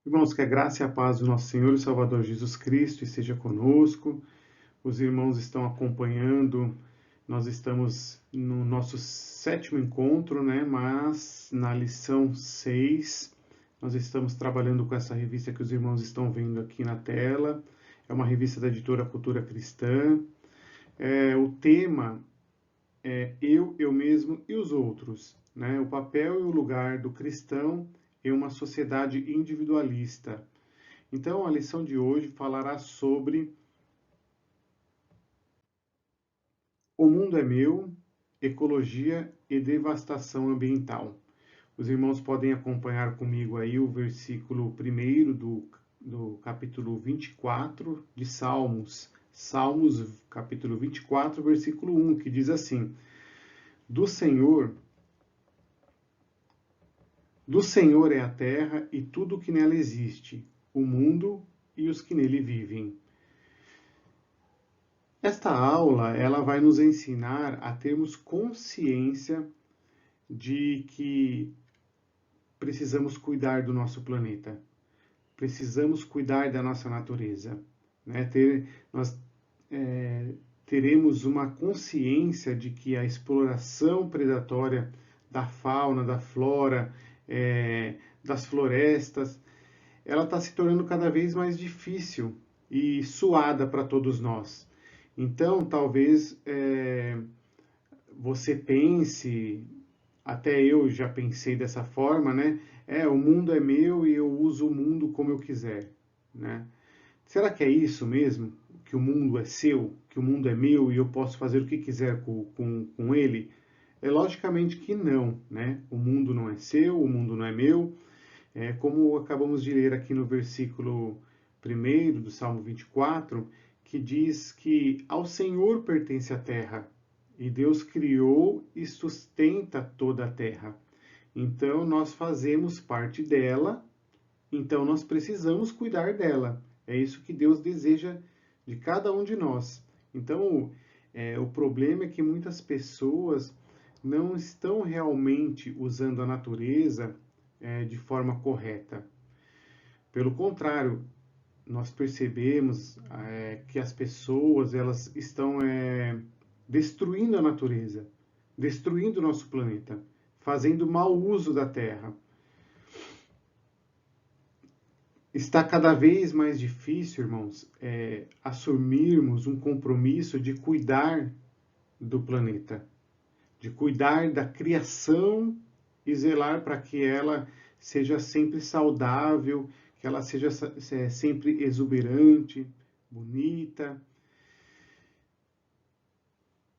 Irmãos, que a graça e a paz do nosso Senhor e Salvador Jesus Cristo esteja conosco. Os irmãos estão acompanhando, nós estamos no nosso sétimo encontro, né? Mas na lição 6, nós estamos trabalhando com essa revista que os irmãos estão vendo aqui na tela. É uma revista da editora Cultura Cristã. O tema é eu mesmo e os outros, né? O papel e o lugar do cristão em uma sociedade individualista. Então, a lição de hoje falará sobre o mundo é meu, ecologia e devastação ambiental. Os irmãos podem acompanhar comigo aí o versículo 1 do capítulo 24 de Salmos. Salmos, capítulo 24, versículo 1, que diz assim: Do Senhor, do Senhor é a terra e tudo o que nela existe, o mundo e os que nele vivem. Esta aula, ela vai nos ensinar a termos consciência de que precisamos cuidar do nosso planeta, precisamos cuidar da nossa natureza, né? Nós teremos uma consciência de que a exploração predatória da fauna, da flora, das florestas, ela está se tornando cada vez mais difícil e suada para todos nós. Então, talvez você pense, até eu já pensei dessa forma, né? O mundo é meu e eu uso o mundo como eu quiser, né? Será que é isso mesmo? Que o mundo é seu, que o mundo é meu e eu posso fazer o que quiser com ele? É logicamente que não, né? O mundo não é seu, o mundo não é meu. Como acabamos de ler aqui no versículo 1 do Salmo 24, que diz que ao Senhor pertence a terra, e Deus criou e sustenta toda a terra. Então nós fazemos parte dela, então nós precisamos cuidar dela. É isso que Deus deseja de cada um de nós. Então, o problema é que muitas pessoas não estão realmente usando a natureza de forma correta. Pelo contrário, nós percebemos que as pessoas elas estão destruindo a natureza, destruindo o nosso planeta, fazendo mau uso da Terra. Está cada vez mais difícil, irmãos, assumirmos um compromisso de cuidar do planeta, de cuidar da criação e zelar para que ela seja sempre saudável, que ela seja sempre exuberante, bonita.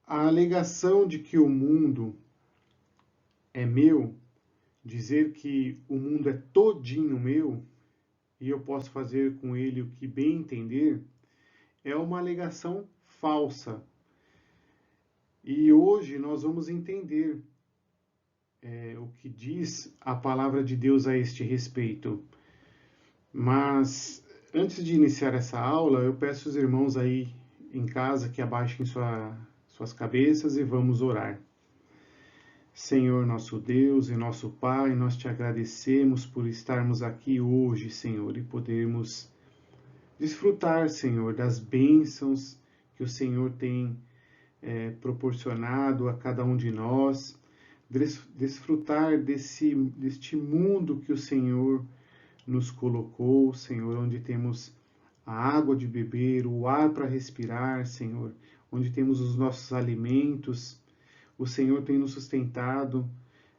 A alegação de que o mundo é meu, dizer que o mundo é todinho meu e eu posso fazer com ele o que bem entender, é uma alegação falsa. E hoje nós vamos entender o que diz a palavra de Deus a este respeito. Mas antes de iniciar essa aula, eu peço aos irmãos aí em casa que abaixem suas cabeças e vamos orar. Senhor nosso Deus e nosso Pai, nós te agradecemos por estarmos aqui hoje, Senhor, e podermos desfrutar, Senhor, das bênçãos que o Senhor tem proporcionado a cada um de nós, desfrutar deste mundo que o Senhor nos colocou, Senhor, onde temos a água de beber, o ar para respirar, Senhor, onde temos os nossos alimentos. O Senhor tem nos sustentado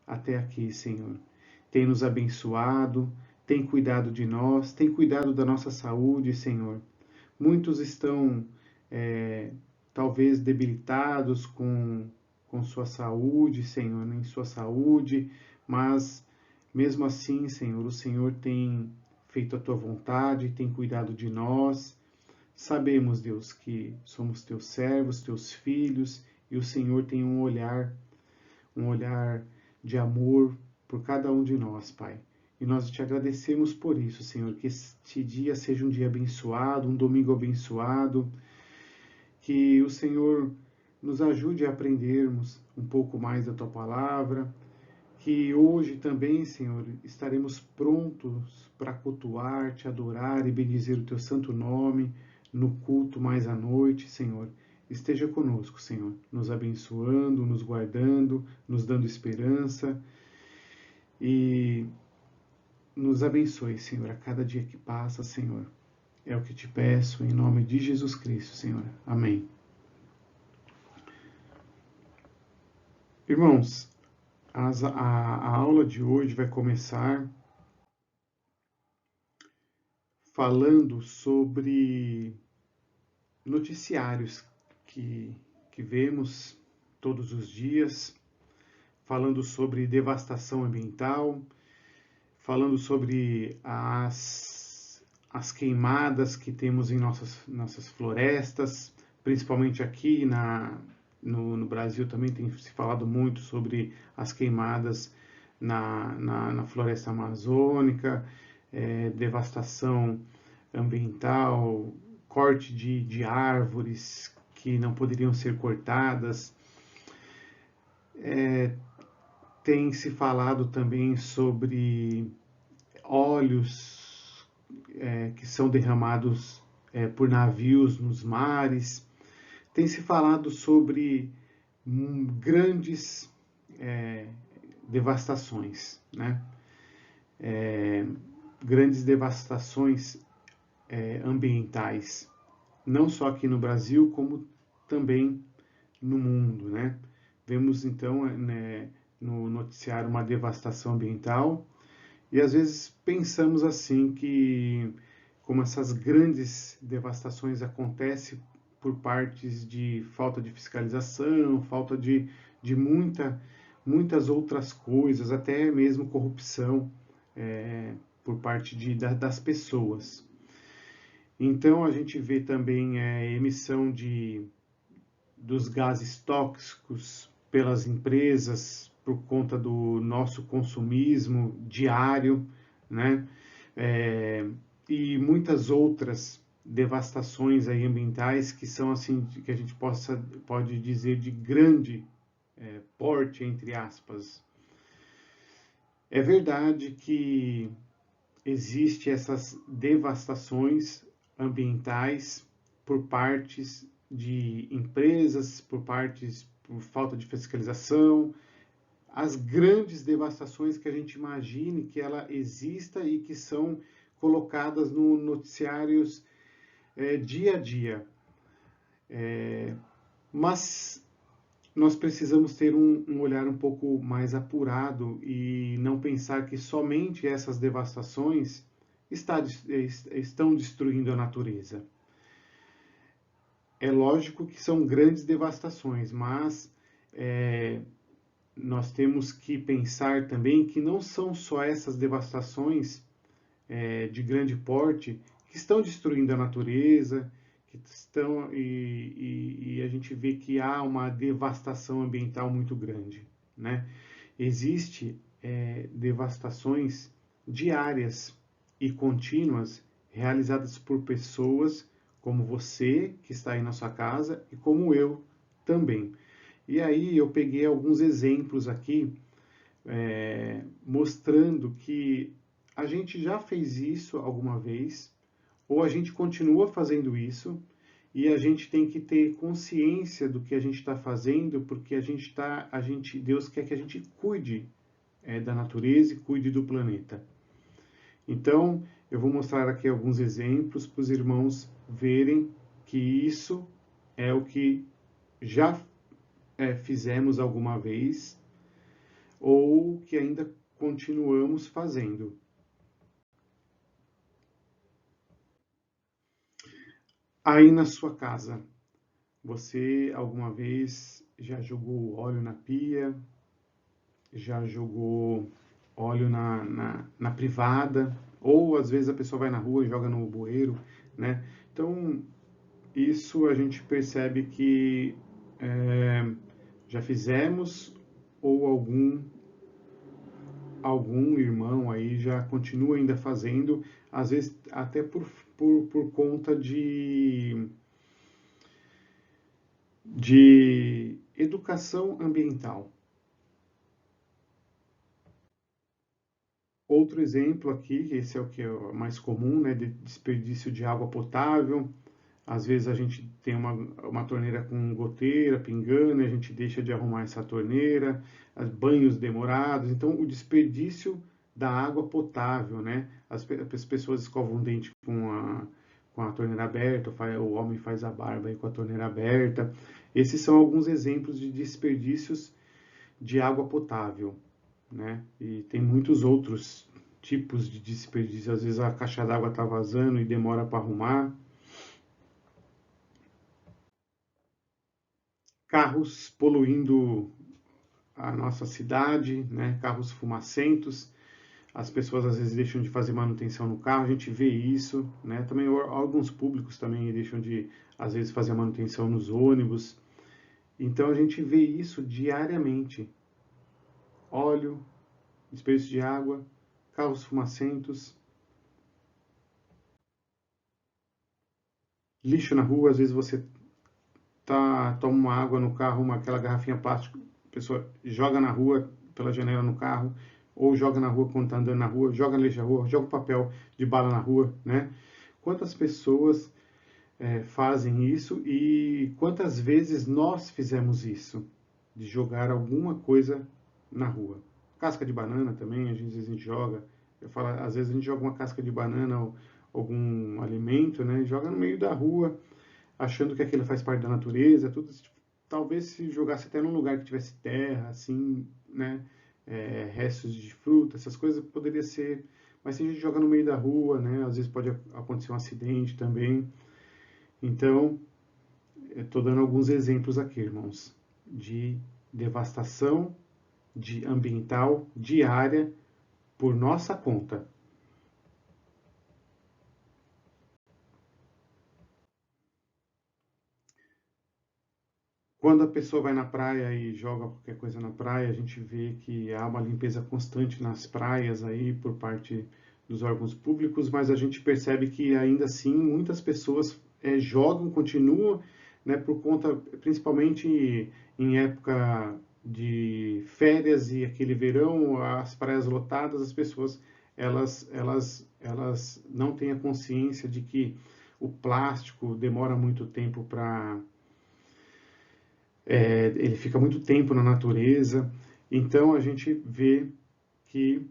até aqui, Senhor. Tem nos abençoado, tem cuidado de nós, tem cuidado da nossa saúde, Senhor. Muitos estão talvez debilitados com sua saúde, Senhor, em sua saúde, mas mesmo assim, Senhor, o Senhor tem feito a tua vontade, tem cuidado de nós. Sabemos, Deus, que somos teus servos, teus filhos, e o Senhor tem um olhar de amor por cada um de nós, Pai. E nós te agradecemos por isso, Senhor, que este dia seja um dia abençoado, um domingo abençoado, que o Senhor nos ajude a aprendermos um pouco mais da tua palavra, que hoje também, Senhor, estaremos prontos para cultuar, te adorar e bendizer o teu santo nome no culto mais à noite, Senhor. Esteja conosco, Senhor, nos abençoando, nos guardando, nos dando esperança e nos abençoe, Senhor, a cada dia que passa, Senhor. É o que te peço em nome de Jesus Cristo, Senhor. Amém. Irmãos, a aula de hoje vai começar falando sobre noticiários que vemos todos os dias, falando sobre devastação ambiental, falando sobre as queimadas que temos em nossas florestas, principalmente aqui no Brasil também tem se falado muito sobre as queimadas na floresta amazônica, devastação ambiental, corte de árvores que não poderiam ser cortadas. Tem se falado também sobre óleos que são derramados por navios nos mares. Tem se falado sobre grandes devastações, né? Grandes devastações ambientais, não só aqui no Brasil, como também no mundo, né? Vemos então no noticiário uma devastação ambiental e às vezes pensamos assim que como essas grandes devastações acontecem por partes de falta de fiscalização, falta de muitas outras coisas, até mesmo corrupção por parte das pessoas. Então a gente vê também a emissão dos gases tóxicos pelas empresas por conta do nosso consumismo diário, né? E muitas outras devastações aí ambientais que são assim que a gente pode dizer de grande porte, entre aspas. É verdade que existe essas devastações ambientais por partes de empresas, por falta de fiscalização, as grandes devastações que a gente imagine que ela exista e que são colocadas no noticiários dia a dia. Mas nós precisamos ter um olhar um pouco mais apurado e não pensar que somente essas devastações estão destruindo a natureza. É lógico que são grandes devastações, mas nós temos que pensar também que não são só essas devastações de grande porte que estão destruindo a natureza, e a gente vê que há uma devastação ambiental muito grande, né? Existem devastações diárias e contínuas realizadas por pessoas como você, que está aí na sua casa, e como eu também. E aí eu peguei alguns exemplos aqui, mostrando que a gente já fez isso alguma vez, ou a gente continua fazendo isso, e a gente tem que ter consciência do que a gente está fazendo, porque Deus quer que a gente cuide da natureza e cuide do planeta. Então, eu vou mostrar aqui alguns exemplos para os irmãos verem que isso é o que já fizemos alguma vez, ou que ainda continuamos fazendo. Aí na sua casa, você alguma vez já jogou óleo na pia? Já jogou óleo na privada? Ou às vezes a pessoa vai na rua e joga no bueiro, né? Então, isso a gente percebe que já fizemos, ou algum irmão aí já continua ainda fazendo, às vezes até por conta de educação ambiental. Outro exemplo aqui, esse é o que é o mais comum, né, de desperdício de água potável. Às vezes a gente tem uma torneira com goteira pingando, e a gente deixa de arrumar essa torneira, banhos demorados. Então, o desperdício da água potável, né? As pessoas escovam o dente com a torneira aberta, o homem faz a barba aí com a torneira aberta. Esses são alguns exemplos de desperdícios de água potável, né? E tem muitos outros tipos de desperdício. Às vezes a caixa d'água está vazando e demora para arrumar. Carros poluindo a nossa cidade, né? Carros fumacentos. As pessoas às vezes deixam de fazer manutenção no carro, a gente vê isso, né? Também órgãos públicos também deixam de às vezes fazer manutenção nos ônibus. Então a gente vê isso diariamente. Óleo, desperdício de água, carros fumacentos, lixo na rua, às vezes você toma uma água no carro, aquela garrafinha plástica, a pessoa joga na rua, pela janela no carro, ou joga na rua quando está andando na rua, joga no lixo na rua, joga papel de bala na rua, né? Quantas pessoas fazem isso e quantas vezes nós fizemos isso, de jogar alguma coisa na rua? Casca de banana também, às vezes a gente joga, às vezes a gente joga uma casca de banana ou algum alimento, né? Joga no meio da rua, achando que aquilo faz parte da natureza, tudo. Talvez se jogasse até num lugar que tivesse terra, assim, né? Restos de fruta, essas coisas poderia ser. Mas se a gente joga no meio da rua, né? Às vezes pode acontecer um acidente também. Então, estou dando alguns exemplos aqui, irmãos, de devastação ambiental diária por nossa conta. Quando a pessoa vai na praia e joga qualquer coisa na praia, a gente vê que há uma limpeza constante nas praias aí por parte dos órgãos públicos, mas a gente percebe que ainda assim muitas pessoas jogam, continuam, né, por conta, principalmente em época de férias e aquele verão, as praias lotadas, as pessoas elas não têm a consciência de que o plástico demora muito tempo para ele fica muito tempo na natureza, então a gente vê que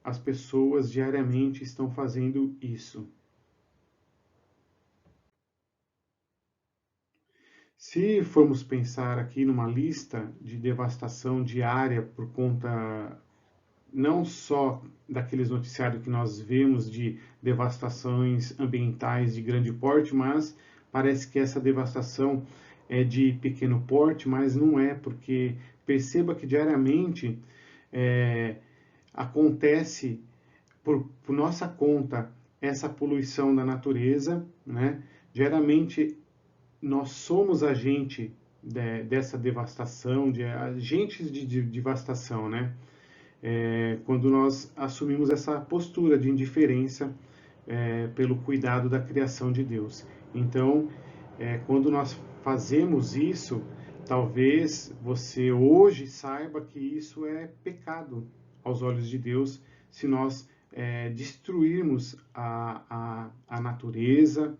as pessoas diariamente estão fazendo isso. Se formos pensar aqui numa lista de devastação diária por conta não só daqueles noticiários que nós vemos de devastações ambientais de grande porte, mas parece que essa devastação é de pequeno porte, mas não é, porque perceba que diariamente é, acontece por nossa conta essa poluição da natureza, né? Geralmente nós somos agente dessa devastação, agentes de devastação, né? Quando nós assumimos essa postura de indiferença pelo cuidado da criação de Deus. Então, quando nós fazemos isso, talvez você hoje saiba que isso é pecado aos olhos de Deus, se nós destruirmos a natureza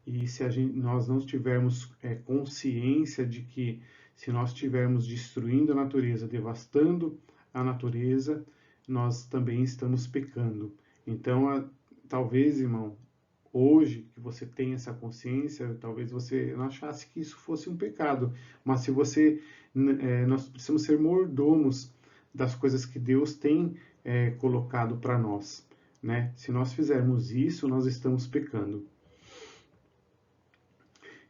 e se nós não tivermos consciência de que se nós estivermos destruindo a natureza, devastando a natureza, nós também estamos pecando. Então, talvez, irmão, hoje que você tem essa consciência, talvez você não achasse que isso fosse um pecado, mas se você, nós precisamos ser mordomos das coisas que Deus tem colocado para nós, né? Se nós fizermos isso, nós estamos pecando.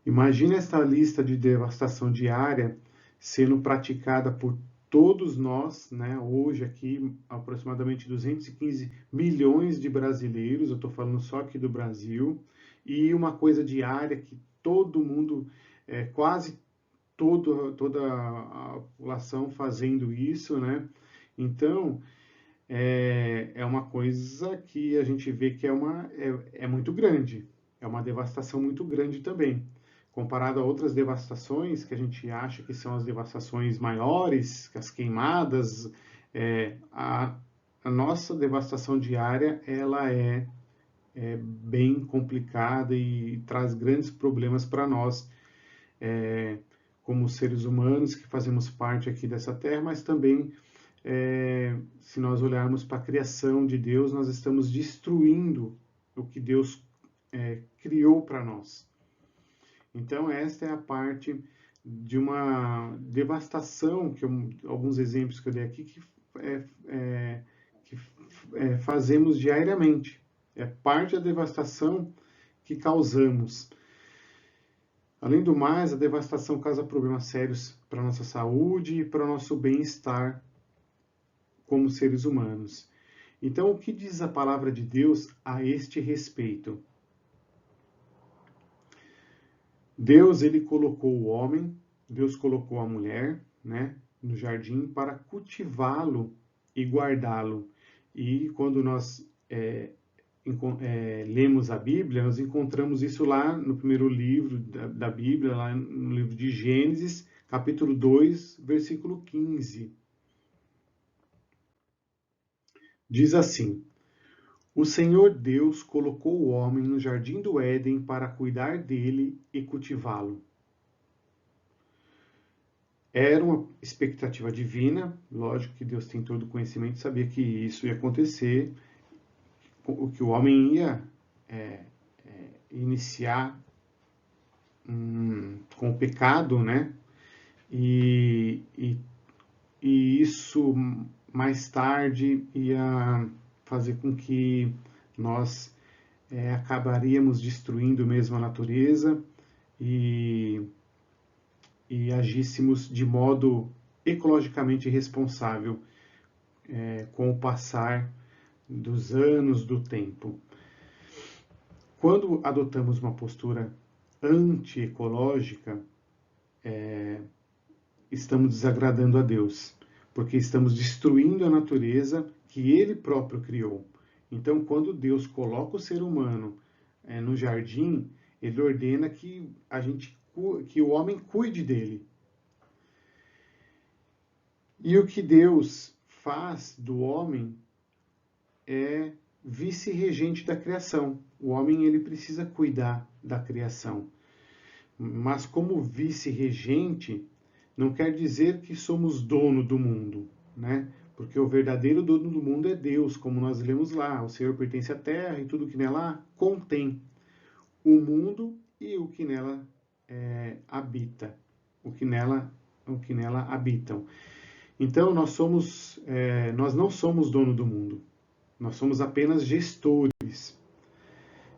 Imagine esta lista de devastação diária sendo praticada por todos nós, né? Hoje aqui aproximadamente 215 milhões de brasileiros, eu estou falando só aqui do Brasil, e uma coisa diária que todo mundo, quase toda a população fazendo isso, né? Então, é uma coisa que a gente vê que é muito grande, é uma devastação muito grande também. Comparado a outras devastações que a gente acha que são as devastações maiores, as queimadas, a a nossa devastação diária, ela é bem complicada e traz grandes problemas para nós, como seres humanos que fazemos parte aqui dessa terra, mas também, se nós olharmos para a criação de Deus, nós estamos destruindo o que Deus criou para nós. Então, esta é a parte de uma devastação, alguns exemplos que eu dei aqui, que fazemos diariamente. É parte da devastação que causamos. Além do mais, a devastação causa problemas sérios para a nossa saúde e para o nosso bem-estar como seres humanos. Então, o que diz a palavra de Deus a este respeito? Deus, ele colocou o homem, Deus colocou a mulher, né, no jardim para cultivá-lo e guardá-lo. E quando nós lemos a Bíblia, nós encontramos isso lá no primeiro livro da Bíblia, lá no livro de Gênesis, capítulo 2, versículo 15. Diz assim: O Senhor Deus colocou o homem no jardim do Éden para cuidar dele e cultivá-lo. Era uma expectativa divina, lógico que Deus tem todo o conhecimento, sabia que isso ia acontecer, o que o homem ia iniciar com o pecado, né? E isso mais tarde ia fazer com que nós acabaríamos destruindo mesmo a natureza e agíssemos de modo ecologicamente responsável com o passar dos anos, do tempo. Quando adotamos uma postura anti-ecológica, estamos desagradando a Deus, porque estamos destruindo a natureza que Ele próprio criou. Então, quando Deus coloca o ser humano no jardim, Ele ordena que o homem cuide dele. E o que Deus faz do homem é vice-regente da criação. O homem, ele precisa cuidar da criação. Mas como vice-regente, não quer dizer que somos dono do mundo, né? Porque o verdadeiro dono do mundo é Deus, como nós lemos lá. O Senhor pertence à terra e tudo que nela contém. O mundo e o que nela habita. O que nela habitam. Então, nós não somos dono do mundo. Nós somos apenas gestores.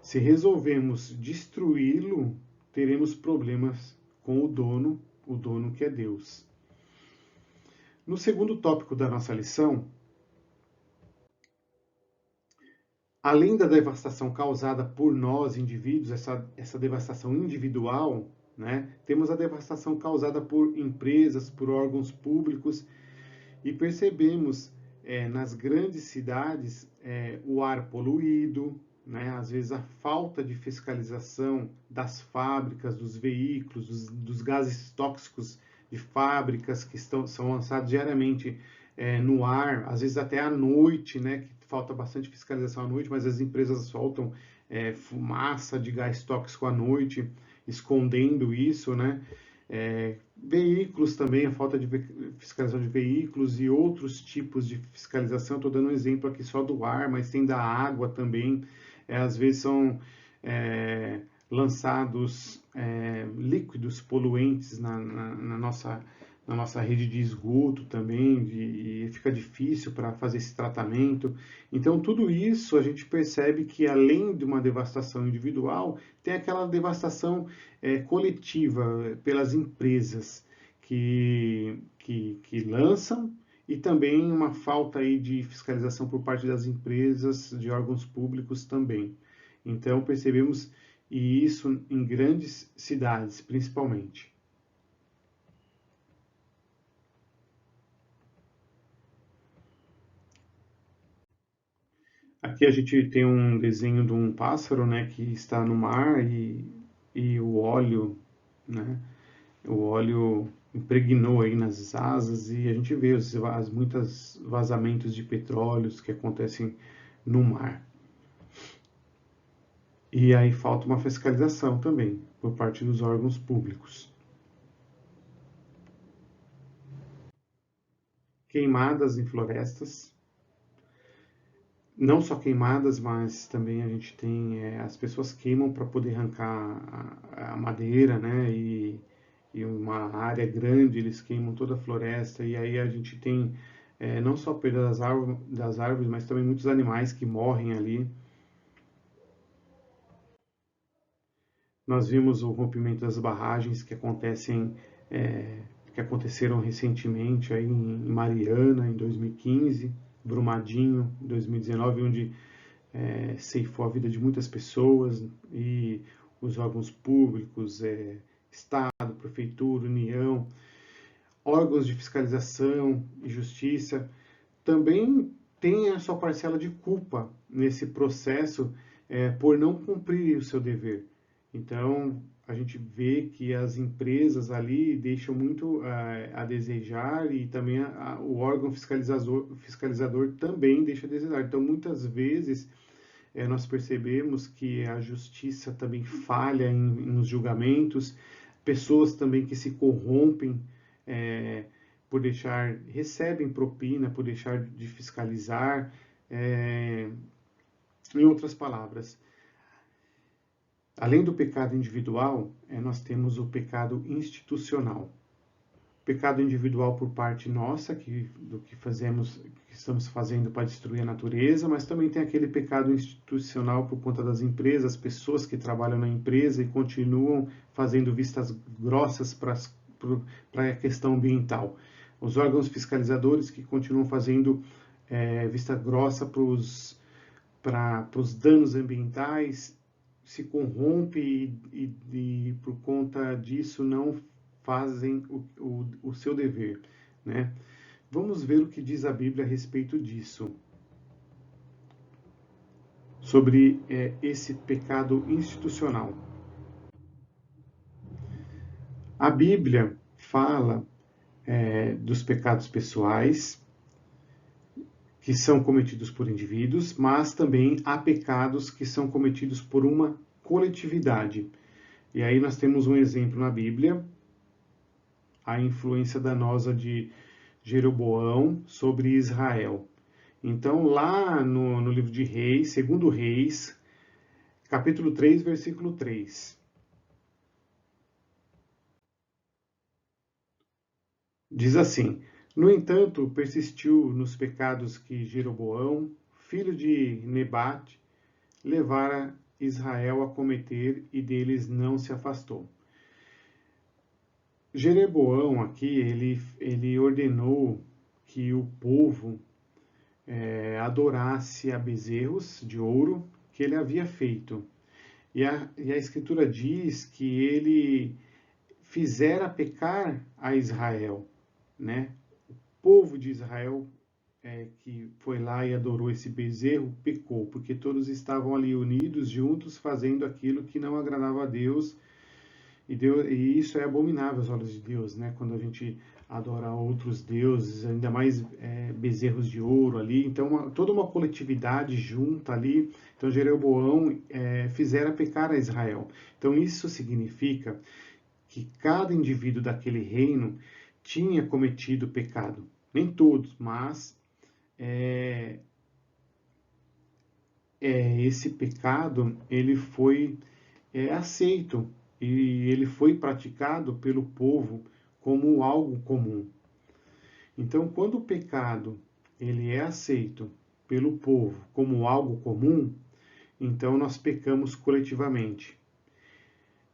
Se resolvemos destruí-lo, teremos problemas com o dono que é Deus. No segundo tópico da nossa lição, além da devastação causada por nós, indivíduos, essa devastação individual, né, temos a devastação causada por empresas, por órgãos públicos, e percebemos nas grandes cidades o ar poluído, né, às vezes a falta de fiscalização das fábricas, dos veículos, dos gases tóxicos de fábricas que são lançados diariamente no ar, às vezes até à noite, né, que falta bastante fiscalização à noite, mas as empresas soltam fumaça de gás tóxico à noite, escondendo isso, né? Veículos também, a falta de fiscalização de veículos e outros tipos de fiscalização. Estou dando um exemplo aqui só do ar, mas tem da água também. Às vezes são lançados líquidos poluentes na nossa rede de esgoto também, e fica difícil para fazer esse tratamento. Então, tudo isso a gente percebe que, além de uma devastação individual, tem aquela devastação coletiva pelas empresas que lançam, e também uma falta aí de fiscalização por parte das empresas, de órgãos públicos também. Então, percebemos isso em grandes cidades, principalmente. Aqui a gente tem um desenho de um pássaro, né, que está no mar, e o óleo, né, o óleo impregnou aí nas asas e a gente vê muitos vazamentos de petróleos que acontecem no mar. E aí falta uma fiscalização também por parte dos órgãos públicos. Queimadas em florestas, não só queimadas, mas também a gente tem as pessoas queimam para poder arrancar a madeira, né? E uma área grande eles queimam toda a floresta e aí a gente tem não só a perda das árvores, mas também muitos animais que morrem ali. Nós vimos o rompimento das barragens que aconteceram recentemente aí em Mariana, em 2015, Brumadinho, em 2019, onde ceifou a vida de muitas pessoas e os órgãos públicos, Estado, Prefeitura, União, órgãos de fiscalização e justiça também têm a sua parcela de culpa nesse processo por não cumprir o seu dever. Então, a gente vê que as empresas ali deixam muito a desejar e também o órgão fiscalizador também deixa a desejar. Então, muitas vezes, nós percebemos que a justiça também falha nos julgamentos, pessoas também que se corrompem recebem propina por deixar de fiscalizar. Em outras palavras, além do pecado individual, nós temos o pecado institucional. Pecado individual por parte nossa, do que estamos fazendo para destruir a natureza, mas também tem aquele pecado institucional por conta das empresas, pessoas que trabalham na empresa e continuam fazendo vistas grossas para a questão ambiental. Os órgãos fiscalizadores que continuam fazendo vista grossa para os danos ambientais, se corrompe e por conta disso não fazem o seu dever, né? Vamos ver o que diz a Bíblia a respeito disso, sobre esse pecado institucional. A Bíblia fala dos pecados pessoais, que são cometidos por indivíduos, mas também há pecados que são cometidos por uma coletividade. E aí nós temos um exemplo na Bíblia, a influência danosa de Jeroboão sobre Israel. Então, lá no livro de Reis, segundo Reis, capítulo 3, versículo 3. Diz assim: No entanto, persistiu nos pecados que Jeroboão, filho de Nebate, levara Israel a cometer e deles não se afastou. Jeroboão aqui, ele ordenou que o povo adorasse a bezerros de ouro que ele havia feito. E a Escritura diz que ele fizera pecar a Israel, né? O povo de Israel que foi lá e adorou esse bezerro pecou, porque todos estavam ali unidos, juntos, fazendo aquilo que não agradava a Deus. E isso é abominável aos olhos de Deus, né? Quando a gente adora outros deuses, ainda mais bezerros de ouro ali. Então, toda uma coletividade junta ali. Então, Jeroboão fizera pecar a Israel. Então, isso significa que cada indivíduo daquele reino tinha cometido pecado. Nem todos, mas esse pecado ele foi aceito e ele foi praticado pelo povo como algo comum. Então, quando o pecado ele é aceito pelo povo como algo comum, então nós pecamos coletivamente.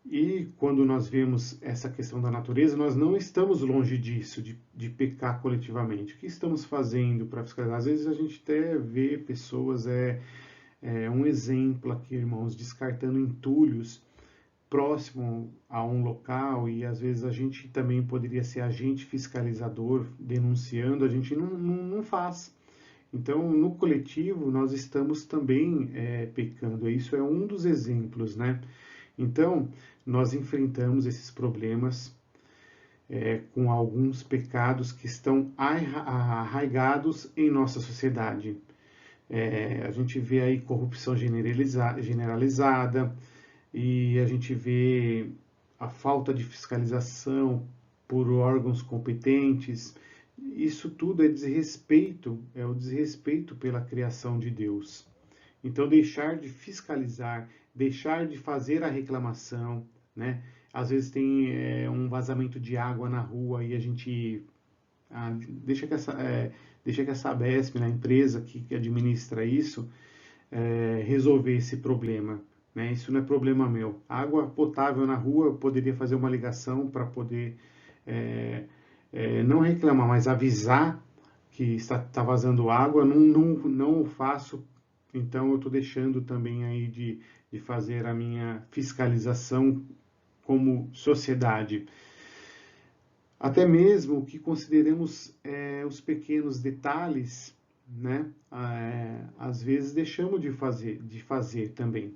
E quando nós vemos essa questão da natureza, nós não estamos longe disso, de pecar coletivamente. O que estamos fazendo para fiscalizar? Às vezes a gente até vê pessoas, um exemplo aqui, irmãos, descartando entulhos próximo a um local e às vezes a gente também poderia ser agente fiscalizador denunciando, a gente não faz. Então, no coletivo, nós estamos também pecando. Isso é um dos exemplos, né? Então, nós enfrentamos esses problemas com alguns pecados que estão arraigados em nossa sociedade. A gente vê aí corrupção generalizada e a gente vê a falta de fiscalização por órgãos competentes. Isso tudo é desrespeito, é o desrespeito pela criação de Deus. Então, deixar de fiscalizar, deixar de fazer a reclamação, né? Às vezes tem um vazamento de água na rua e a gente deixa que a Sabesp, né, a empresa que administra isso, resolver esse problema. Né? Isso não é problema meu. Água potável na rua, eu poderia fazer uma ligação para poder não reclamar, mas avisar que está vazando água, não o faço. Então eu estou deixando também aí de fazer a minha fiscalização como sociedade. Até mesmo o que consideramos os pequenos detalhes, né? Às vezes deixamos de fazer também.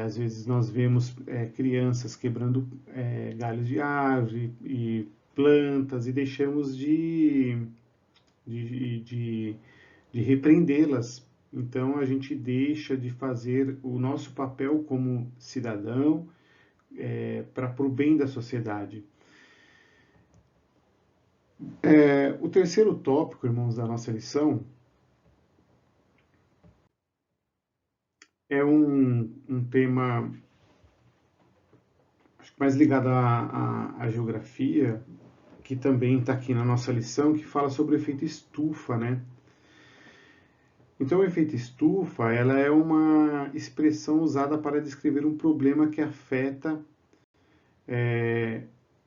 Às vezes nós vemos crianças quebrando galhos de árvore e plantas e deixamos de repreendê-las. Então a gente deixa de fazer o nosso papel como cidadão para o bem da sociedade. O terceiro tópico, irmãos, da nossa lição é um tema acho que mais ligado à geografia, que também está aqui na nossa lição, que fala sobre o efeito estufa, né? Então, o efeito estufa, ela é uma expressão usada para descrever um problema que afeta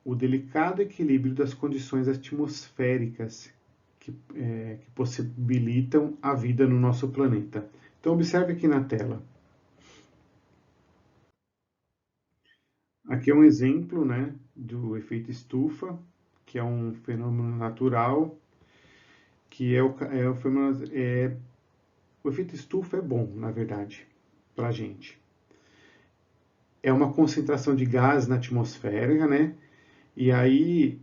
o delicado equilíbrio das condições atmosféricas que possibilitam a vida no nosso planeta. Então, observe aqui na tela. Aqui é um exemplo, né, do efeito estufa, que é um fenômeno natural, que o fenômeno... o efeito estufa é bom, na verdade, para a gente. É uma concentração de gás na atmosfera, né? E aí,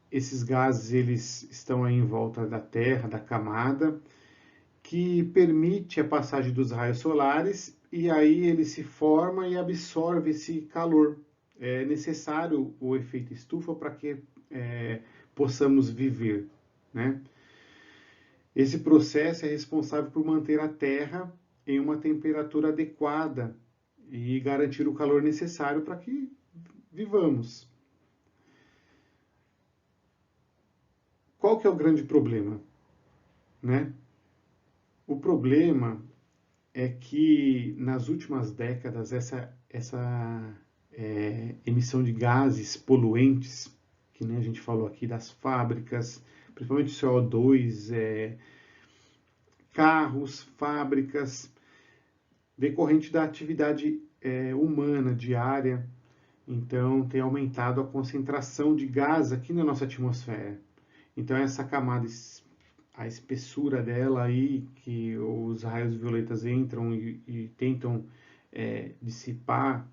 esses gases, eles estão aí em volta da Terra, da camada, que permite a passagem dos raios solares, e aí ele se forma e absorve esse calor. É necessário o efeito estufa para que possamos viver, né? Esse processo é responsável por manter a Terra em uma temperatura adequada e garantir o calor necessário para que vivamos. Qual que é o grande problema, né? O problema é que nas últimas décadas essa emissão de gases poluentes, que nem a gente falou aqui das fábricas, principalmente CO2, carros, fábricas, decorrente da atividade humana diária, então tem aumentado a concentração de gás aqui na nossa atmosfera. Então essa camada, a espessura dela aí, que os raios violetas entram e tentam dissipar,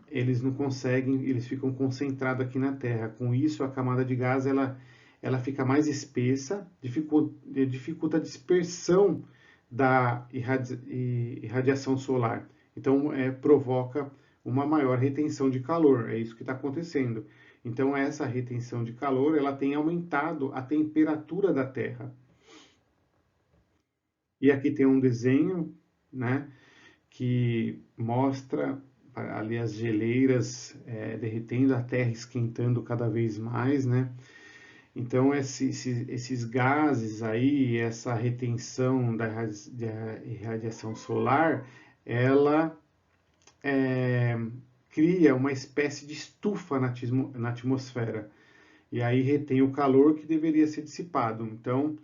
eles não conseguem, eles ficam concentrados aqui na Terra. Com isso, a camada de gás ela fica mais espessa, dificulta a dispersão da irradiação solar. Então, provoca uma maior retenção de calor. É isso que está acontecendo. Então, essa retenção de calor, ela tem aumentado a temperatura da Terra. E aqui tem um desenho, né, que mostra ali as geleiras derretendo, a Terra esquentando cada vez mais, né? Então, esses gases aí, essa retenção da irradiação solar, ela cria uma espécie de estufa na atmosfera. E aí retém o calor que deveria ser dissipado. Então,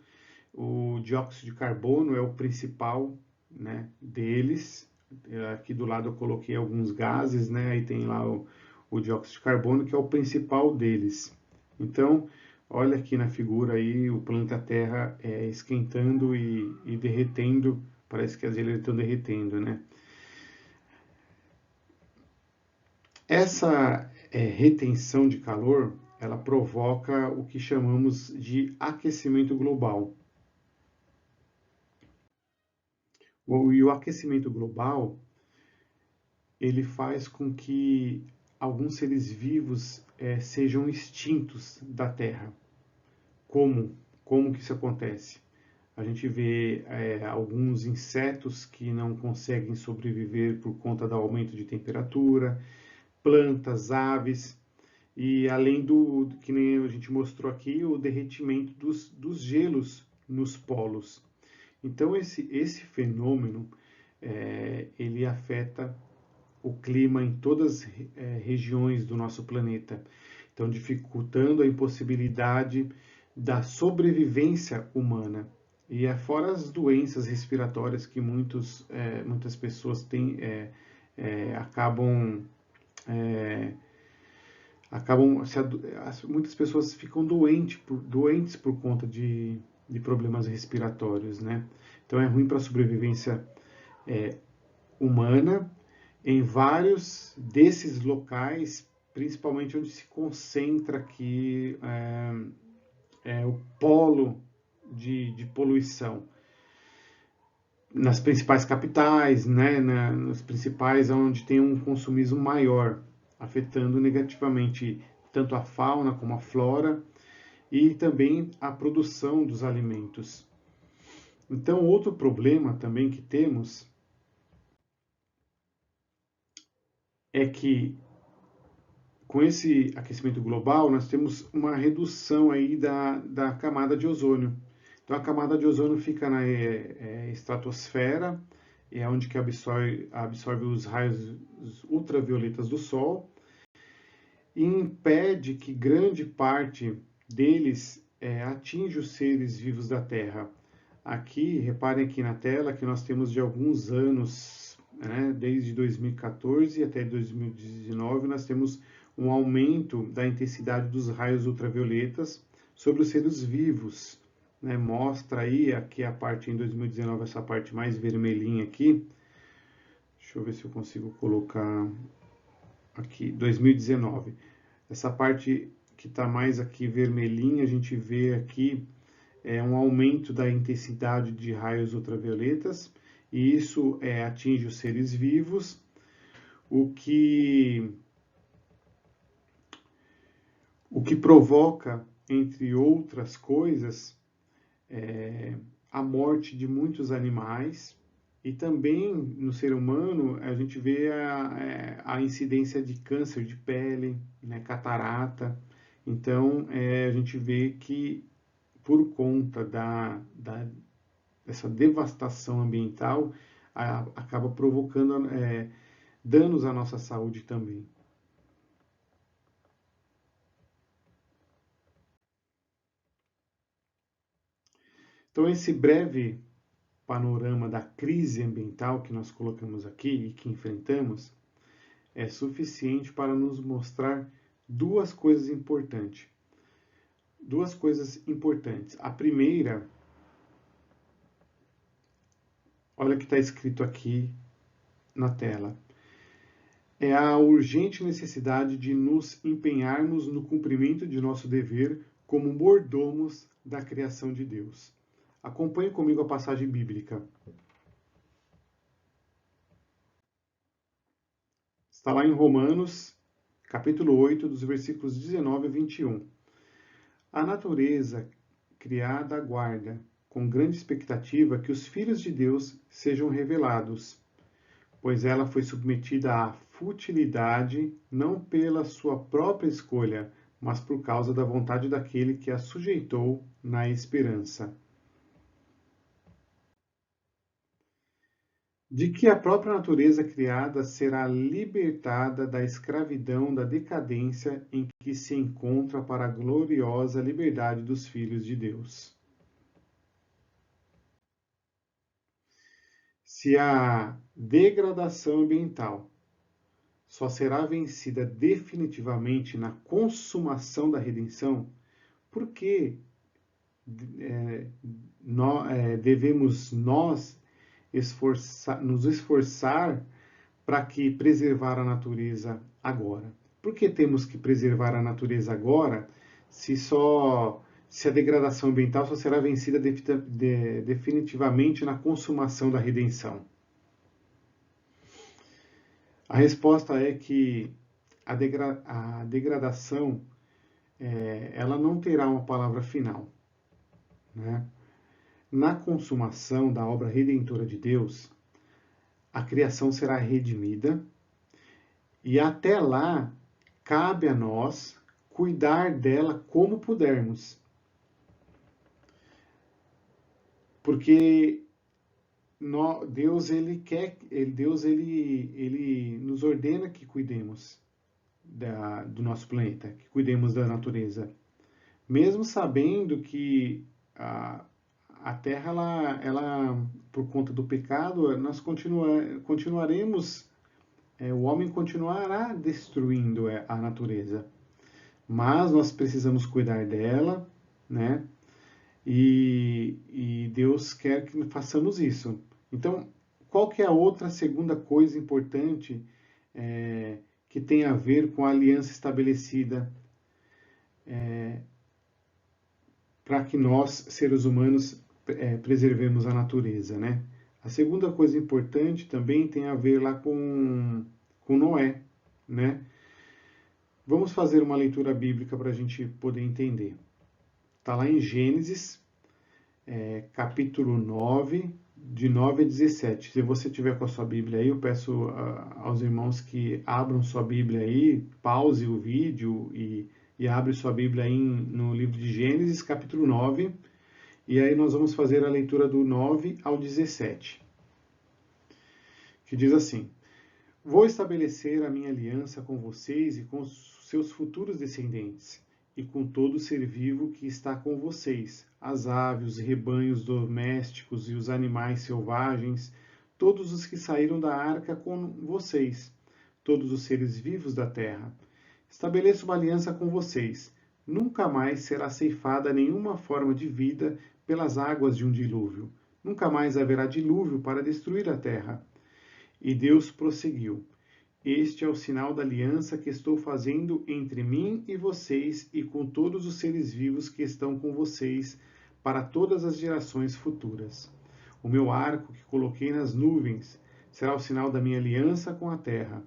o dióxido de carbono é o principal, né, deles. Aqui do lado eu coloquei alguns gases, né? Aí tem lá o dióxido de carbono, que é o principal deles. Então, olha aqui na figura aí o planeta Terra esquentando e derretendo. Parece que as geleiras estão derretendo, né? Essa retenção de calor, ela provoca o que chamamos de aquecimento global. E o aquecimento global, ele faz com que alguns seres vivos sejam extintos da Terra. Como? Como que isso acontece? A gente vê alguns insetos que não conseguem sobreviver por conta do aumento de temperatura, plantas, aves, e além do que nem a gente mostrou aqui, o derretimento dos gelos nos polos. Então esse fenômeno ele afeta o clima em todas as regiões do nosso planeta, então dificultando a impossibilidade da sobrevivência humana. E fora as doenças respiratórias que muitas pessoas têm, acabam muitas pessoas ficam doentes por conta de problemas respiratórios, né? Então é ruim para a sobrevivência humana em vários desses locais, principalmente onde se concentra aqui o polo de poluição. Nas principais capitais, né, nas principais onde tem um consumismo maior, afetando negativamente tanto a fauna como a flora e também a produção dos alimentos. Então, outro problema também que temos é que com esse aquecimento global nós temos uma redução aí da camada de ozônio. Então, a camada de ozônio fica na estratosfera, é onde que absorve os raios ultravioletas do Sol, e impede que grande parte deles atinja os seres vivos da Terra. Aqui, reparem aqui na tela que nós temos de alguns anos, né, desde 2014 até 2019, nós temos um aumento da intensidade dos raios ultravioletas sobre os seres vivos. Né? Mostra aí, aqui a parte em 2019, essa parte mais vermelhinha aqui. Deixa eu ver se eu consigo colocar aqui, 2019. Essa parte que está mais aqui vermelhinha, a gente vê aqui um aumento da intensidade de raios ultravioletas, e isso atinge os seres vivos, o que provoca, entre outras coisas, a morte de muitos animais, e também no ser humano a gente vê a incidência de câncer de pele, né, catarata. Então a gente vê que por conta dessa devastação ambiental acaba provocando danos à nossa saúde também. Então esse breve panorama da crise ambiental que nós colocamos aqui e que enfrentamos é suficiente para nos mostrar duas coisas importantes. A primeira, olha o que está escrito aqui na tela, é a urgente necessidade de nos empenharmos no cumprimento de nosso dever como mordomos da criação de Deus. Acompanhe comigo a passagem bíblica. Está lá em Romanos, capítulo 8, dos versículos 19 a 21. A natureza criada aguarda, com grande expectativa, que os filhos de Deus sejam revelados, pois ela foi submetida à futilidade não pela sua própria escolha, mas por causa da vontade daquele que a sujeitou na esperança de que a própria natureza criada será libertada da escravidão da decadência em que se encontra para a gloriosa liberdade dos filhos de Deus. Se a degradação ambiental só será vencida definitivamente na consumação da redenção, por que devemos nós nos esforçar para que preservar a natureza agora? Por que temos que preservar a natureza agora, se a degradação ambiental só será vencida definitivamente na consumação da redenção? A resposta é que a degradação ela não terá uma palavra final, né? Na consumação da obra redentora de Deus, a criação será redimida e até lá cabe a nós cuidar dela como pudermos. Porque Deus ele nos ordena que cuidemos do nosso planeta, que cuidemos da natureza, mesmo sabendo que a Terra, ela por conta do pecado, nós continuaremos, o homem continuará destruindo a natureza, mas nós precisamos cuidar dela, né? E Deus quer que façamos isso. Então, qual que é a outra segunda coisa importante que tem a ver com a aliança estabelecida para que nós, seres humanos, preservemos a natureza, né? A segunda coisa importante também tem a ver lá com Noé, né? Vamos fazer uma leitura bíblica para a gente poder entender. Está lá em Gênesis, capítulo 9, de 9 a 17. Se você tiver com a sua Bíblia aí, eu peço aos irmãos que abram sua Bíblia aí, pause o vídeo e abre sua Bíblia aí no livro de Gênesis, capítulo 9, e aí nós vamos fazer a leitura do 9 ao 17, que diz assim: Vou estabelecer a minha aliança com vocês e com seus futuros descendentes, e com todo ser vivo que está com vocês, as aves, os rebanhos domésticos e os animais selvagens, todos os que saíram da arca com vocês, todos os seres vivos da terra. Estabeleço uma aliança com vocês. Nunca mais será ceifada nenhuma forma de vida pelas águas de um dilúvio. Nunca mais haverá dilúvio para destruir a terra. E Deus prosseguiu: Este é o sinal da aliança que estou fazendo entre mim e vocês e com todos os seres vivos que estão com vocês para todas as gerações futuras. O meu arco que coloquei nas nuvens será o sinal da minha aliança com a terra.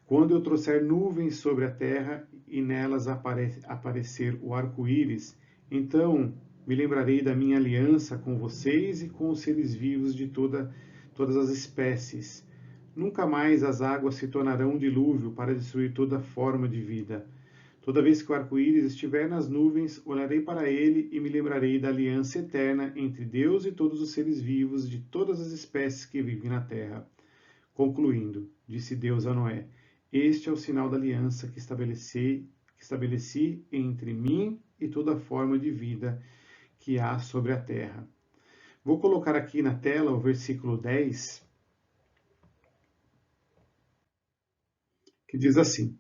Quando eu trouxer nuvens sobre a terra e nelas aparecer o arco-íris, então me lembrarei da minha aliança com vocês e com os seres vivos de todas as espécies. Nunca mais as águas se tornarão um dilúvio para destruir toda forma de vida. Toda vez que o arco-íris estiver nas nuvens, olharei para ele e me lembrarei da aliança eterna entre Deus e todos os seres vivos de todas as espécies que vivem na terra. Concluindo, disse Deus a Noé: Este é o sinal da aliança que estabeleci entre mim e toda forma de vida que há sobre a terra. Vou colocar aqui na tela o versículo 10, que diz assim: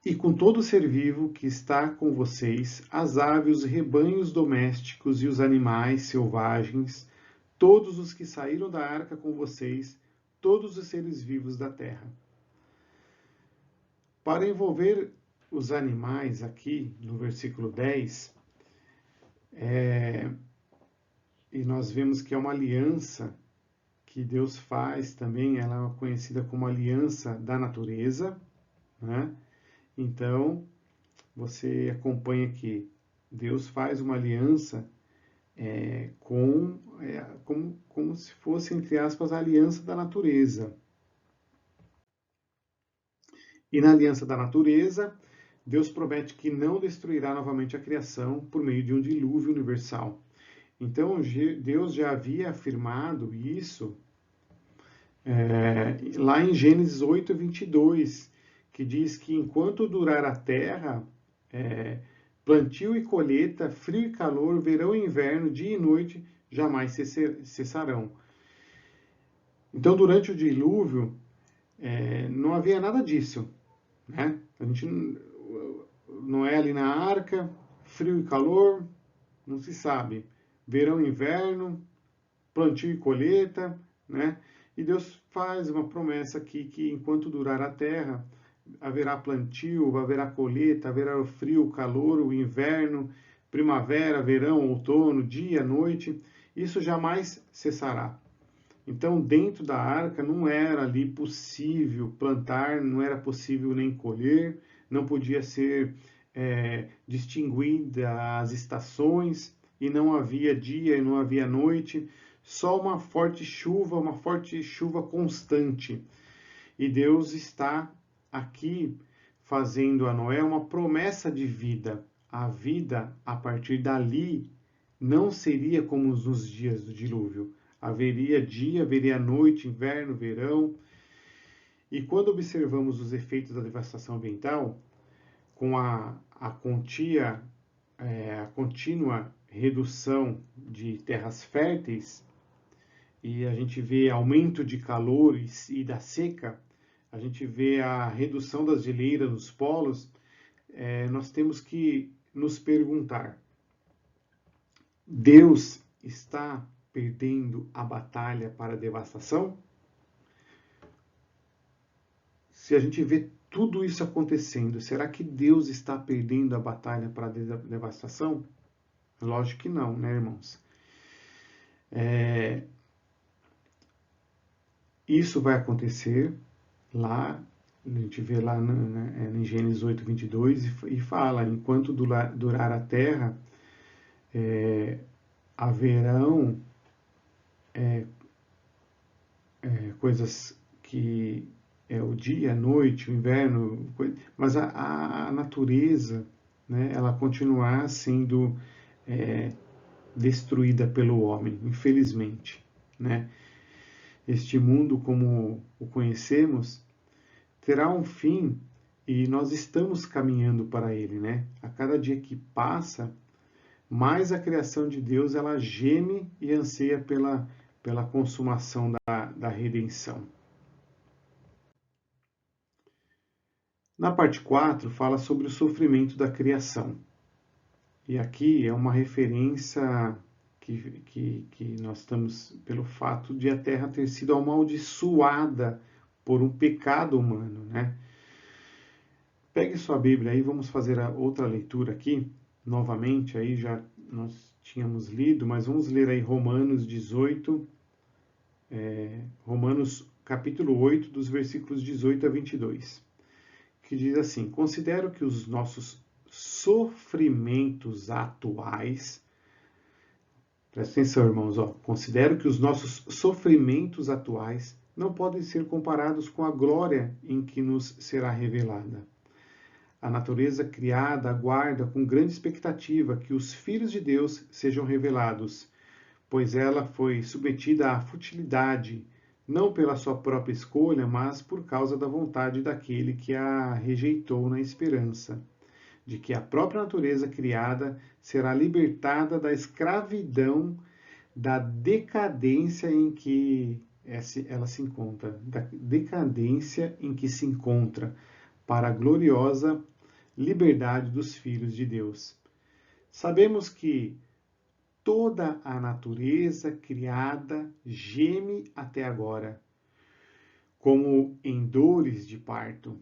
E com todo ser vivo que está com vocês, as aves, os rebanhos domésticos e os animais selvagens, todos os que saíram da arca com vocês, todos os seres vivos da terra. Para envolver os animais aqui no versículo 10, e nós vemos que é uma aliança que Deus faz também, ela é conhecida como aliança da natureza, né? Então, você acompanha que Deus faz uma aliança como se fosse, entre aspas, a aliança da natureza. E na aliança da natureza, Deus promete que não destruirá novamente a criação por meio de um dilúvio universal. Então, Deus já havia afirmado isso lá em Gênesis 8, 22, que diz que enquanto durar a terra, plantio e colheita, frio e calor, verão e inverno, dia e noite, jamais cessarão. Então, durante o dilúvio, não havia nada disso, né? A gente não é ali na arca, frio e calor, não se sabe. Verão e inverno, plantio e colheita, né? E Deus faz uma promessa aqui que enquanto durar a terra, haverá plantio, haverá colheita, haverá o frio, o calor, o inverno, primavera, verão, outono, dia, noite. Isso jamais cessará. Então, dentro da arca não era ali possível plantar, não era possível nem colher, não podia ser distinguida as estações, e não havia dia e não havia noite, só uma forte chuva constante. E Deus está aqui fazendo a Noé uma promessa de vida. A vida, a partir dali, não seria como nos dias do dilúvio. Haveria dia, haveria noite, inverno, verão. E quando observamos os efeitos da devastação ambiental, com a contínua redução de terras férteis, e a gente vê aumento de calor e da seca, a gente vê a redução das geleiras nos polos, nós temos que nos perguntar: Deus está perdendo a batalha para a devastação? Se a gente vê tudo isso acontecendo, será que Deus está perdendo a batalha para a devastação? Lógico que não, né, irmãos? Isso vai acontecer lá, a gente vê lá em Gênesis 8, 22, e fala: enquanto durar a terra, haverão coisas que é o dia, a noite, o inverno, mas a natureza, né, ela continuar sendo destruída pelo homem, infelizmente, né? Este mundo, como o conhecemos, terá um fim e nós estamos caminhando para ele, né? A cada dia que passa, mais a criação de Deus ela geme e anseia pela consumação da redenção. Na parte 4, fala sobre o sofrimento da criação. E aqui é uma referência que nós estamos pelo fato de a Terra ter sido amaldiçoada por um pecado humano, né? Pegue sua Bíblia aí, vamos fazer a outra leitura aqui, novamente, aí já nós tínhamos lido, mas vamos ler aí Romanos 18, Romanos capítulo 8, dos versículos 18 a 22, que diz assim: considero que os nossos sofrimentos atuais, presta atenção, irmãos, considero que os nossos sofrimentos atuais não podem ser comparados com a glória em que nos será revelada. A natureza criada aguarda com grande expectativa que os filhos de Deus sejam revelados, pois ela foi submetida à futilidade, não pela sua própria escolha, mas por causa da vontade daquele que a rejeitou na esperança de que a própria natureza criada será libertada da escravidão, da decadência em que ela se encontra, da decadência em que se encontra, para a gloriosa liberdade dos filhos de Deus. Sabemos que toda a natureza criada geme até agora, como em dores de parto.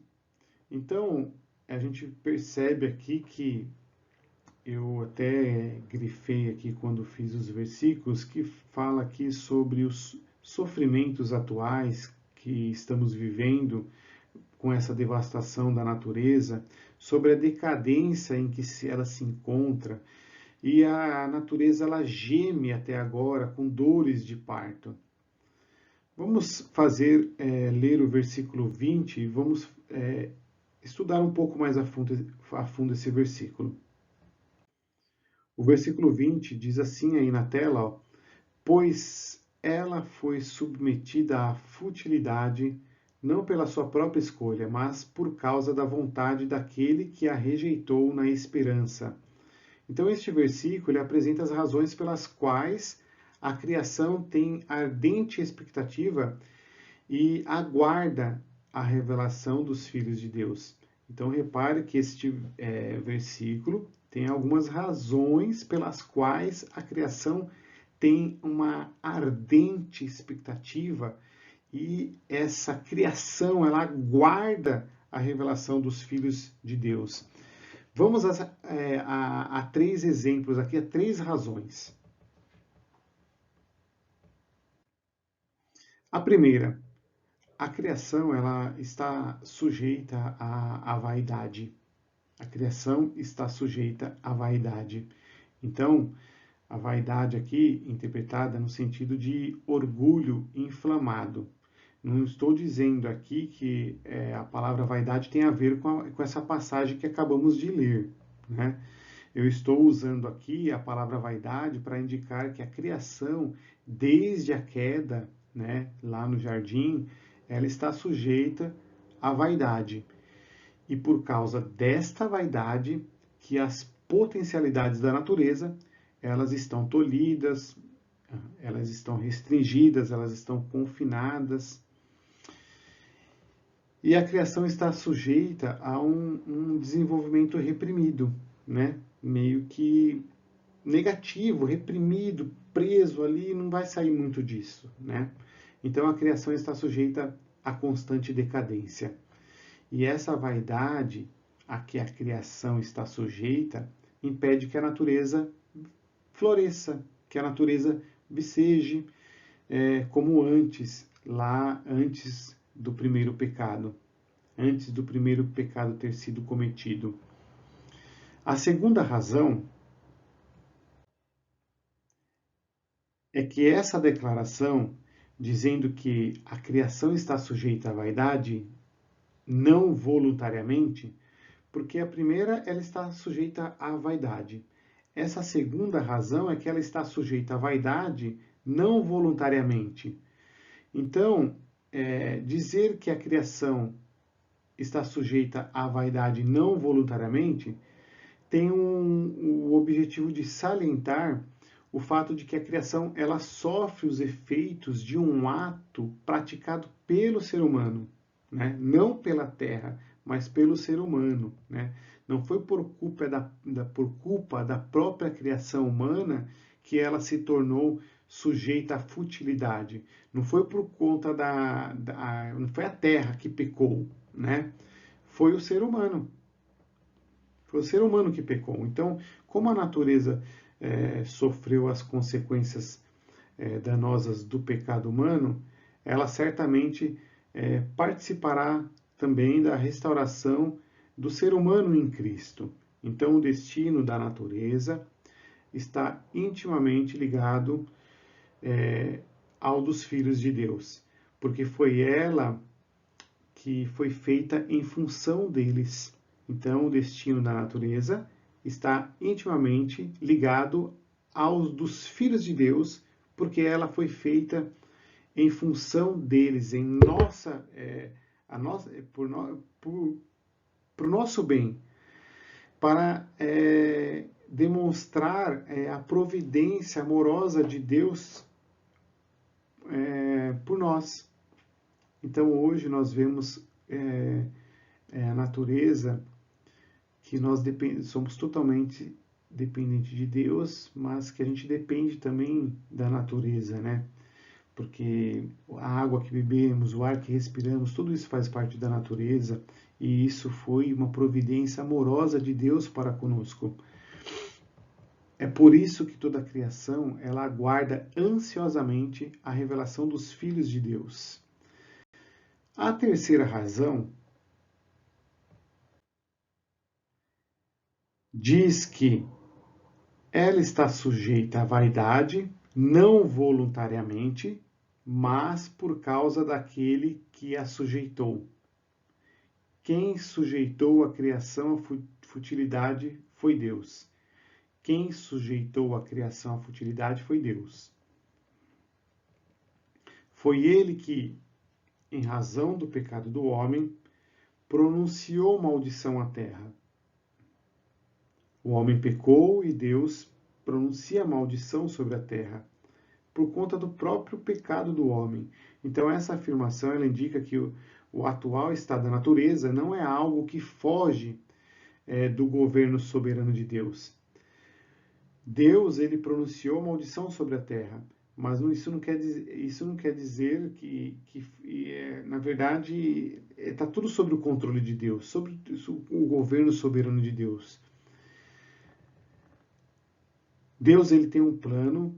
Então, a gente percebe aqui que eu até grifei aqui quando fiz os versículos, que fala aqui sobre os sofrimentos atuais que estamos vivendo com essa devastação da natureza, sobre a decadência em que ela se encontra, e a natureza ela geme até agora com dores de parto. Vamos ler o versículo 20 e vamos estudar um pouco mais a fundo esse versículo. O versículo 20 diz assim aí na tela: pois ela foi submetida à futilidade, não pela sua própria escolha, mas por causa da vontade daquele que a rejeitou na esperança. Então, este versículo ele apresenta as razões pelas quais a criação tem ardente expectativa e aguarda a revelação dos filhos de Deus. Então, repare que este versículo tem algumas razões pelas quais a criação tem uma ardente expectativa e essa criação ela aguarda a revelação dos filhos de Deus. Vamos a 3 exemplos aqui, a 3 razões. A primeira, a criação ela está sujeita à vaidade. A criação está sujeita à vaidade. Então, a vaidade aqui interpretada no sentido de orgulho inflamado. Não estou dizendo aqui que a palavra vaidade tem a ver com essa passagem que acabamos de ler, né? Eu estou usando aqui a palavra vaidade para indicar que a criação, desde a queda, né, lá no jardim, ela está sujeita à vaidade. E por causa desta vaidade, que as potencialidades da natureza, elas estão tolhidas, elas estão restringidas, elas estão confinadas. E a criação está sujeita a um desenvolvimento reprimido, né? Meio que negativo, reprimido, preso ali, não vai sair muito disso, né? Então a criação está sujeita à constante decadência. E essa vaidade a que a criação está sujeita impede que a natureza floresça, que a natureza viceje como antes, lá antes do primeiro pecado, antes do primeiro pecado ter sido cometido. A segunda razão é que essa declaração, dizendo que a criação está sujeita à vaidade, não voluntariamente, porque a primeira ela está sujeita à vaidade. Essa segunda razão é que ela está sujeita à vaidade não voluntariamente. Então, dizer que a criação está sujeita à vaidade não voluntariamente tem o objetivo de salientar o fato de que a criação ela sofre os efeitos de um ato praticado pelo ser humano, né? Não pela terra, mas pelo ser humano, né? Não foi por culpa da própria criação humana que ela se tornou sujeita à futilidade. Não foi por conta não foi a terra que pecou, né? Foi o ser humano. Foi o ser humano que pecou. Então, como a natureza sofreu as consequências danosas do pecado humano, ela certamente participará também da restauração do ser humano em Cristo. Então, o destino da natureza está intimamente ligado ao dos filhos de Deus, porque foi ela que foi feita em função deles. Então, o destino da natureza está intimamente ligado aos dos filhos de Deus, porque ela foi feita em função deles, para o nosso bem, para demonstrar a providência amorosa de Deus por nós. Então, hoje nós vemos a natureza que nós somos totalmente dependentes de Deus, mas que a gente depende também da natureza, né? Porque a água que bebemos, o ar que respiramos, tudo isso faz parte da natureza e isso foi uma providência amorosa de Deus para conosco. É por isso que toda a criação ela aguarda ansiosamente a revelação dos filhos de Deus. A terceira razão diz que ela está sujeita à vaidade, não voluntariamente, mas por causa daquele que a sujeitou. Quem sujeitou a criação à futilidade foi Deus. Quem sujeitou a criação à futilidade foi Deus. Foi ele que, em razão do pecado do homem, pronunciou maldição à terra. O homem pecou e Deus pronuncia maldição sobre a terra por conta do próprio pecado do homem. Então essa afirmação ela indica que o atual estado da natureza não é algo que foge do governo soberano de Deus. Deus ele pronunciou maldição sobre a terra, Mas isso não quer dizer na verdade, está tudo sob o controle de Deus, sobre o governo soberano de Deus. Deus ele tem um plano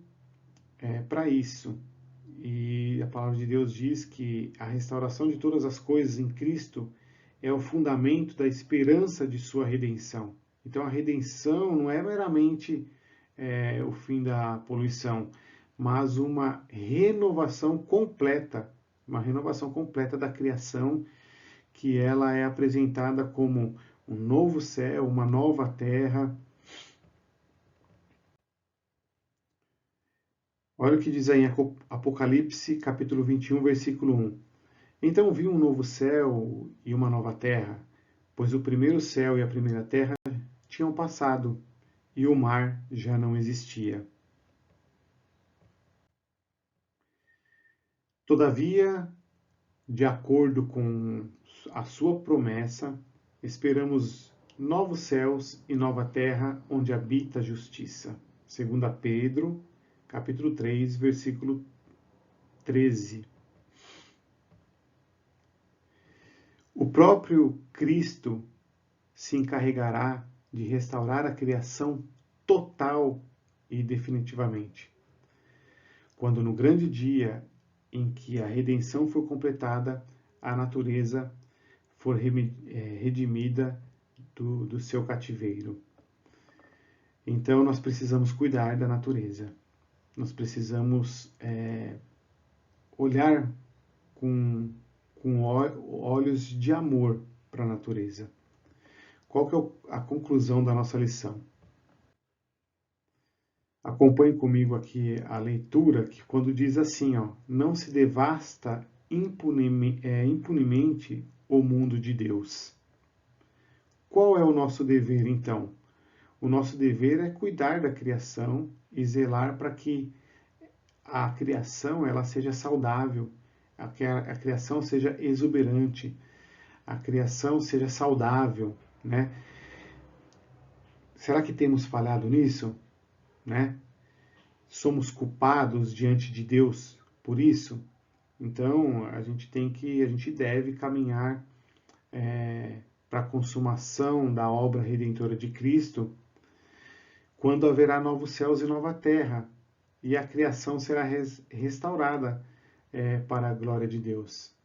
para isso. E a palavra de Deus diz que a restauração de todas as coisas em Cristo é o fundamento da esperança de sua redenção. Então a redenção não é meramente o fim da poluição, mas uma renovação completa da criação, que ela é apresentada como um novo céu, uma nova terra. Olha o que diz aí em Apocalipse, capítulo 21, versículo 1. Então vi um novo céu e uma nova terra, pois o primeiro céu e a primeira terra tinham passado, e o mar já não existia. Todavia, de acordo com a sua promessa, esperamos novos céus e nova terra onde habita a justiça. 2 Pedro, capítulo 3, versículo 13. O próprio Cristo se encarregará de restaurar a criação total e definitivamente. Quando no grande dia em que a redenção for completada, a natureza for redimida do seu cativeiro. Então nós precisamos cuidar da natureza. Nós precisamos olhar com olhos de amor para a natureza. Qual que é a conclusão da nossa lição? Acompanhe comigo aqui a leitura, que quando diz assim, ó, não se devasta impunemente o mundo de Deus. Qual é o nosso dever, então? O nosso dever é cuidar da criação e zelar para que a criação ela seja saudável, que a criação seja exuberante, a criação seja saudável, né? Será que temos falhado nisso, né? Somos culpados diante de Deus por isso? Então a gente deve caminhar para a consumação da obra redentora de Cristo, quando haverá novos céus e nova terra, e a criação será restaurada para a glória de Deus.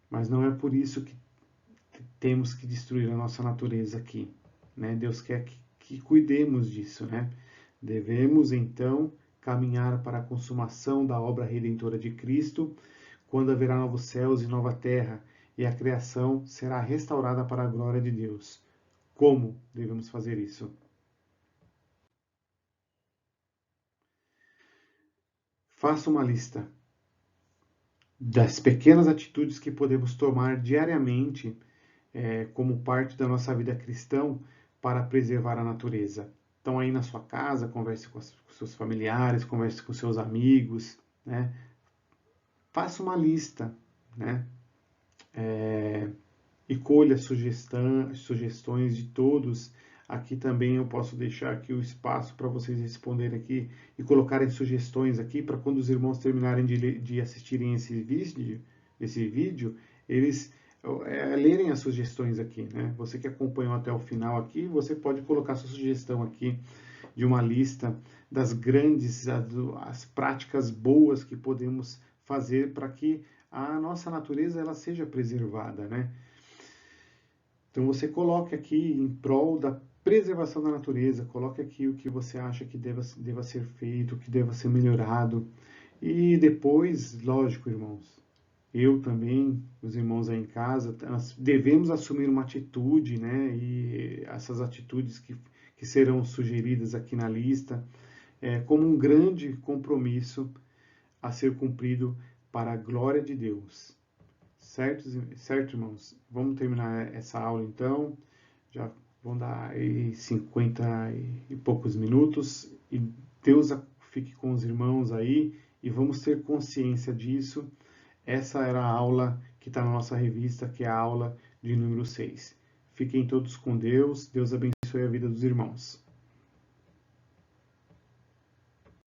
Mas não é por isso que temos que destruir a nossa natureza aqui, né? Deus quer que cuidemos disso, né? Devemos, então, caminhar para a consumação da obra redentora de Cristo, quando haverá novos céus e nova terra, e a criação será restaurada para a glória de Deus. Como devemos fazer isso? Faça uma lista das pequenas atitudes que podemos tomar diariamente como parte da nossa vida cristã para preservar a natureza. Então, aí na sua casa, converse com seus familiares, converse com seus amigos, né? Faça uma lista, né? E colha sugestões de todos. Aqui também eu posso deixar aqui o espaço para vocês responderem aqui e colocarem sugestões aqui para quando os irmãos terminarem de assistirem esse vídeo, eles lerem as sugestões aqui, né? Você que acompanhou até o final aqui, você pode colocar sua sugestão aqui de uma lista das grandes, as práticas boas que podemos fazer para que a nossa natureza ela seja preservada, né? Então você coloque aqui em prol da preservação da natureza, coloque aqui o que você acha que deva ser feito, o que deva ser melhorado. E depois, lógico, irmãos, eu também, os irmãos aí em casa, nós devemos assumir uma atitude, né? E essas atitudes que serão sugeridas aqui na lista, como um grande compromisso a ser cumprido para a glória de Deus. Certo, irmãos? Vamos terminar essa aula então. Já vão dar aí 50 e poucos minutos. E Deus fique com os irmãos aí e vamos ter consciência disso. Essa era a aula que está na nossa revista, que é a aula de número 6. Fiquem todos com Deus. Deus abençoe a vida dos irmãos.